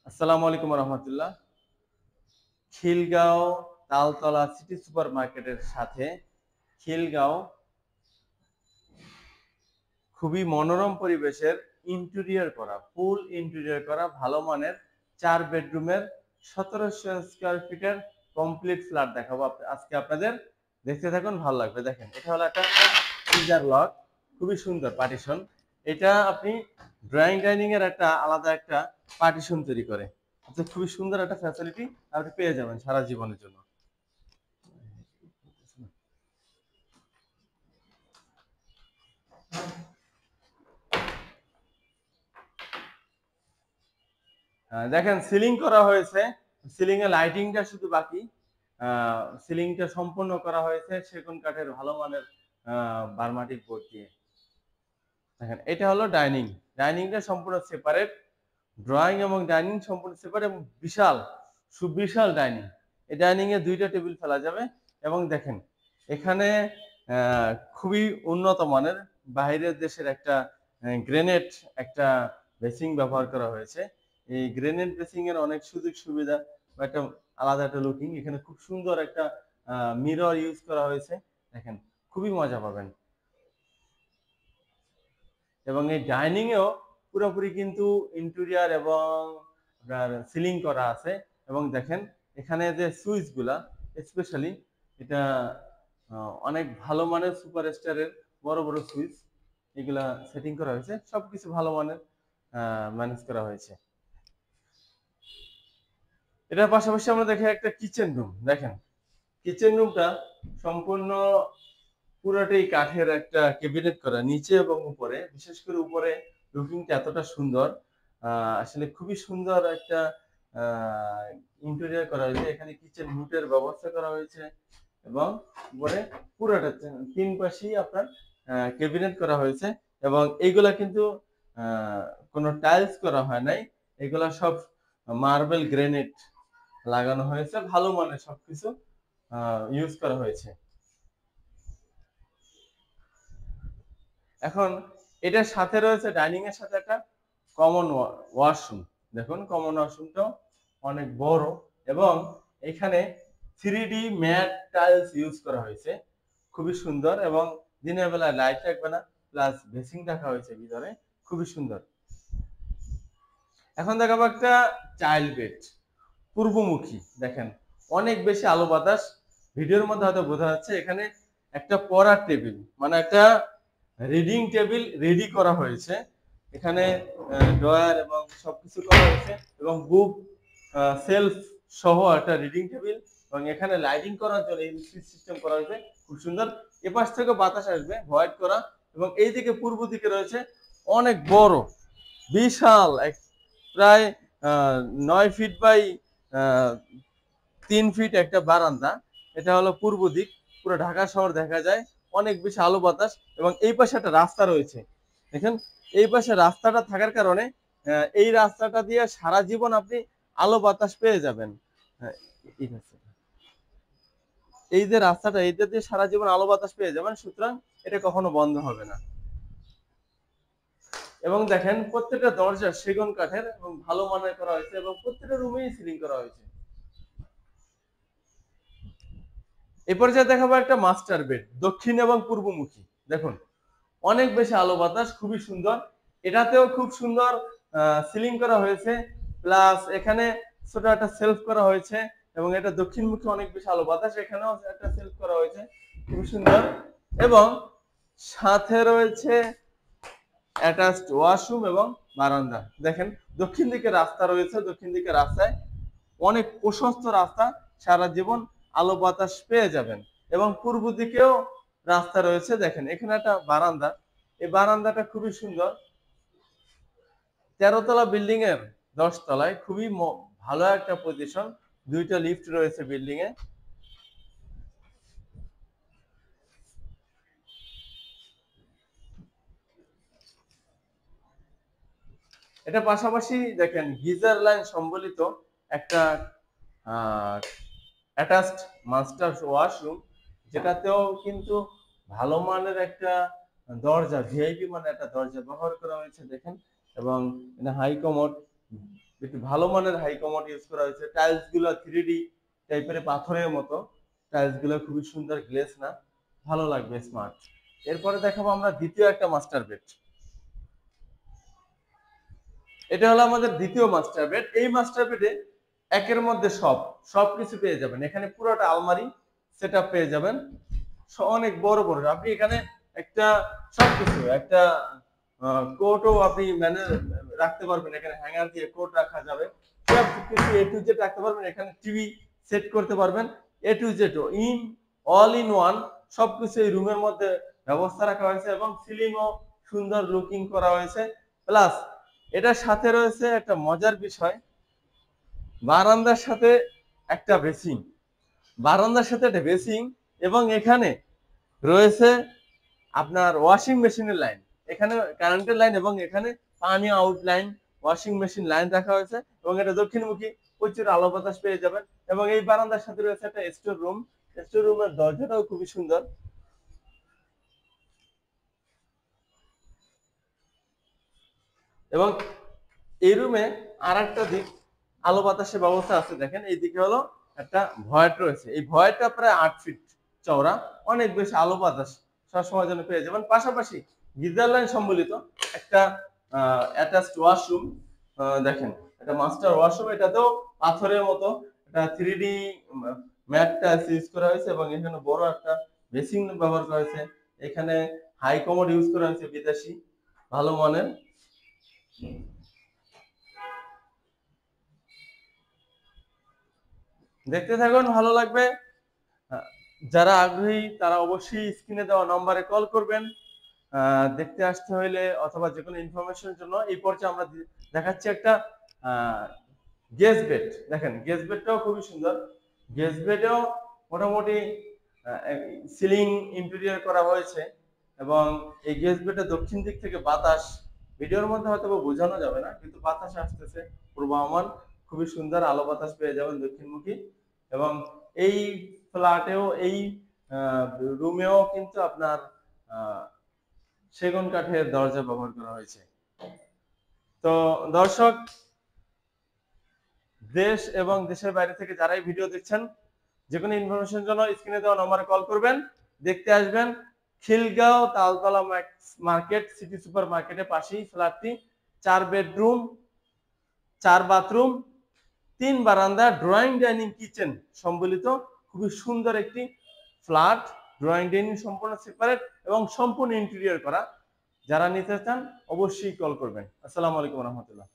আসসালামু আলাইকুম রহমতুল্লাহ। Khilgaon Taltala city super মার্কেটের সাথে খিলগাঁও খুবই মনোরম পরিবেশের ইন্টেরিয়র করা, ফুল ইন্টেরিয়র করা ভালো মানের 4 বেডরুমের 1700 স্কয়ার ফিটের কমপ্লিট ফ্ল্যাট দেখাবো আজকে আপনাদের। দেখতে থাকুন, ভালো লাগবে। দেখেন, এটা হলো একটা সিজার লক, খুবই সুন্দর পার্টিশন। এটা আপনি ড্রয়িং ডাইনিং এর একটা আলাদা একটা পার্টিশন তৈরি করে আচ্ছা, খুবই সুন্দর একটা ফ্যাসিলিটি আপনি পেয়ে যাবেন সারা জীবনের জন্য। দেখেন, সিলিং করা হয়েছে, সিলিং এ লাইটিংটা শুধু বাকি। সিলিংটা সম্পূর্ণ করা হয়েছে সেগুন কাঠের ভালো মানের বার্মাটিক বোর্ড দিয়ে। দেখেন, এটা হলো ডাইনিং। ডাইনিংটা সম্পূর্ণ সেপারেট, ড্রয়িং এবং ডাইনিং সম্পূর্ণ সেপারেট এবং বিশাল সুবিশাল ডাইনিং। এই ডাইনিং এ 2টা টেবিল ফেলা যাবে। এবং দেখেন, এখানে খুবই উন্নত মানের বাইরের দেশের একটা গ্রেনেড একটা বেসিং ব্যবহার করা হয়েছে। এই গ্রেনেড বেসিং এর অনেক সুযোগ সুবিধা বা একটা আলাদা একটা লুকিং। এখানে খুব সুন্দর একটা মিরর ইউজ করা হয়েছে। দেখেন, খুবই মজা পাবেন। এবং এই ডাইনিং এও পুরোপুরি কিন্তু ইন্টেরিয়র এবং আপনার সিলিং করা আছে। এবং দেখেন, এখানে যে সুইচগুলা স্পেশালি এটা অনেক ভালো মানের সুপার স্টারের বড় বড় সুইচ, এগুলা সেটিং করা হয়েছে। সবকিছু ভালো মানের ম্যানেজ করা হয়েছে। এটার পাশাপাশি আমরা দেখি একটা কিচেন রুম। দেখেন, কিচেন রুমটা সম্পূর্ণ পুরোটাই কাঠের একটা ক্যাবিনেট করা, নিচে এবং উপরে। বিশেষ করে উপরে লুকিংটা এতটা সুন্দর, আসলে খুবই সুন্দর একটা ইন্টেরিয়র করা হয়েছে। এখানে কিচেন হুটের ব্যবস্থা করা হয়েছে এবং উপরে পুরোটা 3 পাশেই আপনার ক্যাবিনেট করা হয়েছে। এবং এইগুলা কিন্তু কোনো টাইলস করা হয় নাই, এগুলা সব মার্বেল গ্রেনাইট লাগানো হয়েছে। ভালো মানের সবকিছু ইউজ করা হয়েছে। এখন এটার সাথে রয়েছে, ডাইনিং এর সাথে একটা কমন ওয়াশরুম। দেখুন, কমন ওয়াশরুমটাও অনেক বড় এবং এখানে 3D ম্যাট টাইলস ইউজ করা হয়েছে, খুবই সুন্দর। এবং দিনের বেলা লাইট থাকবে না, প্লাস বেসিং রাখা হয়েছে ভিতরে, খুবই সুন্দর। এখন দেখাবো একটা চাইল্ড বেড, পূর্বমুখী। দেখেন, অনেক বেশি আলো বাতাস, ভিডিওর মধ্যে হয়তো বোঝা যাচ্ছে। এখানে একটা পড়ার টেবিল, মানে একটা রিডিং টেবিল রেডি করা হয়েছে। এখানে ড্রয়ার এবং সবকিছু করা হয়েছে এবং বুক সেলফ সহ একটা রিডিং টেবিল। এবং এখানে লাইটিং করার জন্য এলইডি সিস্টেম করা হয়েছে, খুব সুন্দর। এপাশ থেকে বাতাস আসবে, হোয়াইট করা। এবং এইদিকে পূর্ব দিকে রয়েছে অনেক বড় বিশাল প্রায় 9 ফিট বাই 3 ফিট একটা বারান্দা। এটা হলো পূর্ব দিক, পুরো ঢাকা শহর দেখা যায়, অনেক বেশি আলো বাতাস। এবং এই পাশে একটা রাস্তা রয়েছে। দেখেন, এই পাশে রাস্তাটা থাকার কারণে এই রাস্তাটা দিয়ে সারা জীবন আপনি আলো বাতাস পেয়ে যাবেন। হ্যাঁ, এই যে রাস্তাটা, এইটা দিয়ে সারা জীবন আলো বাতাস পেয়ে যাবেন, সুতরাং এটা কখনো বন্ধ হবে না। এবং দেখেন, প্রত্যেকটা দরজা সেগুন কাঠের এবং ভালো মানের করা হয়েছে এবং প্রত্যেকটা রুমেই সিলিং করা হয়েছে। এই পর্যায়ে দেখাবো একটা মাস্টার বেড, দক্ষিণ এবং পূর্বমুখী। দেখুন, অনেক বেশি আলো বাতাস, খুবই সুন্দর। এটাতেও খুব সুন্দর সিলিং করা হয়েছে, প্লাস এখানে ছোট একটা সেলফ করা হয়েছে। এবং এটা দক্ষিণমুখী, অনেক বেশি আলো বাতাস, এখানেও একটা সেলফ করা হয়েছে, খুবই সুন্দর। এবং সাথে রয়েছে অ্যাটাচড ওয়াশরুম এবং বারান্দা। দেখেন, দক্ষিণ দিকে রাস্তা রয়েছে, দক্ষিণ দিকে রাস্তায় অনেক প্রশস্ত রাস্তা, সারা জীবন আলো বাতাস পেয়ে যাবেন। এবং পূর্ব দিকেও রাস্তা রয়েছে। দেখেন, এখানে একটা বারান্দা, এই বারান্দাটা খুবই সুন্দর। 13 তলা বিল্ডিং এর 10 তলায়, খুবই ভালো একটা পজিশন। 2টা লিফট রয়েছে বিল্ডিং এ। এটা পাশাপাশি দেখেন, গিজার লাইন সম্বলিত একটা অ্যাটাচড মাস্টার ওয়াশরুম, যেটাতেও কিন্তু ভালো মানের একটা দরজা, ভিআইপি মানে একটা দরজা ব্যবহার করা হয়েছে। দেখেন, এবং হাই কমোড একটু ভালো মানের হাই কমোড ইউজ করা হয়েছে। টাইলস গুলো 3D টাইপের পাথরের মতো। টাইলস গুলো খুবই সুন্দর, গ্লেজ না, ভালো লাগবে, স্মার্ট। এরপরে দেখাবো আমরা দ্বিতীয় একটা মাস্টার বেড। এটা হলো আমাদের দ্বিতীয় মাস্টার বেড। এই মাস্টার বেডে একের মধ্যে সবকিছু পেয়ে যাবেন। এখানে পুরোটা আলমারি সেটআপ পেয়ে যাবেন, অনেক বড় বড়। আপনি এখানে একটা সবকিছু, একটা কোটও আপনি মানে রাখতে পারবেন। এখানে হ্যাঙ্গার দিয়ে কোট রাখা যাবে, সব কিছু এ টু জেড রাখতে পারবেন। এখানে টিভি সেট করতে পারবেন, A to Z all in one সবকিছু এই রুমের মধ্যে ব্যবস্থা রাখা হয়েছে এবং সিলিংও সুন্দর লুকিং করা হয়েছে। প্লাস এটার সাথে রয়েছে একটা মজার বিষয়, বারান্দার সাথে একটা বেসিং, বারান্দার সাথে একটা বেসিং, এবং এখানে রয়েছে আপনার ওয়াশিং মেশিনের লাইন, এখানে কারেন্টের লাইন এবং এখানে পানি out line, washing machine line রাখা হয়েছে এবং এটা দক্ষিণমুখী, প্রচুর আলো বাতাস পেয়ে যাবেন। এবং এই বারান্দার সাথে রয়েছে একটা স্টোর রুম, স্টোর রুমের দরজাটাও খুবই সুন্দর। এবং এই রুমে আর একটা দিক আলো বাতাসের ব্যবস্থা আছে, দেখেন এইদিকে হলো একটা ভয়েট রয়েছে। এই ভয়েটটা প্রায় 8 ফিট চওড়া, অনেক বেশি আলো বাতাস সবসময় জন্য পেয়ে যাবেন। পাশাপাশি গিজার লাইন সম্বলিত একটা অ্যাটাচড ওয়াশরুম, দেখেন এটা মাস্টার ওয়াশরুম, এটাতেও পাথরের মতো একটা 3D ম্যাটটা ইউজ করা হয়েছে এবং এখানে বড় একটা বেসিন ব্যবহার করা হয়েছে। এখানে হাই কমোড ইউজ করা হয়েছে, বিদেশি ভালো মানের। দেখতে থাকুন, ভালো লাগবে। যারা আগ্রহী তারা অবশ্যই স্ক্রিনে দেওয়া নম্বরে কল করবেন দেখতে আসতে হইলে, অথবা যে কোনো ইনফরমেশনের জন্য। এই পর্যায়ে আমরা দেখাচ্ছি একটা গেস্ট বেড। দেখেন গেস্ট বেডটাও খুবই সুন্দর। গেস্ট বেডেও মোটামুটি সিলিং ইন্টেরিয়র করা হয়েছে এবং এই গেস্ট বেডের দক্ষিণ দিক থেকে বাতাস, ভিডিওর মধ্যে হয়তো বোঝানো যাবে না, কিন্তু বাতাস আসতেছে পূর্বমান, খুবই সুন্দর আলো বাতাস পেয়ে যাবেন দক্ষিণমুখী। এবং এই ফ্ল্যাটেও, এই রুমেও কিন্তু আপনার সেগুন কাঠের দরজা ব্যবহার করা হয়েছে। তো দর্শক, দেশ এবং দেশের বাইরে থেকে যারাই ভিডিও দেখছেন, যে কোনো ইনফরমেশনের জন্য স্ক্রিনে দেওয়া নম্বরে কল করবেন, দেখতে আসবেন। Khilgaon Taltala market, city super মার্কেটের পাশেই ফ্ল্যাটটি। 4 বেডরুম, 4 বাথরুম, 3 বারান্দা, ড্রয়িং ডাইনিং কিচেন সম্বলিত খুবই সুন্দর একটি ফ্ল্যাট। ড্রয়িং ডাইনিং সম্পূর্ণ সেপারেট এবং সম্পূর্ণ ইন্টেরিয়র করা। যারা নিতে চান অবশ্যই কল করবেন। আসসালামু আলাইকুম রহমতুল্লাহ।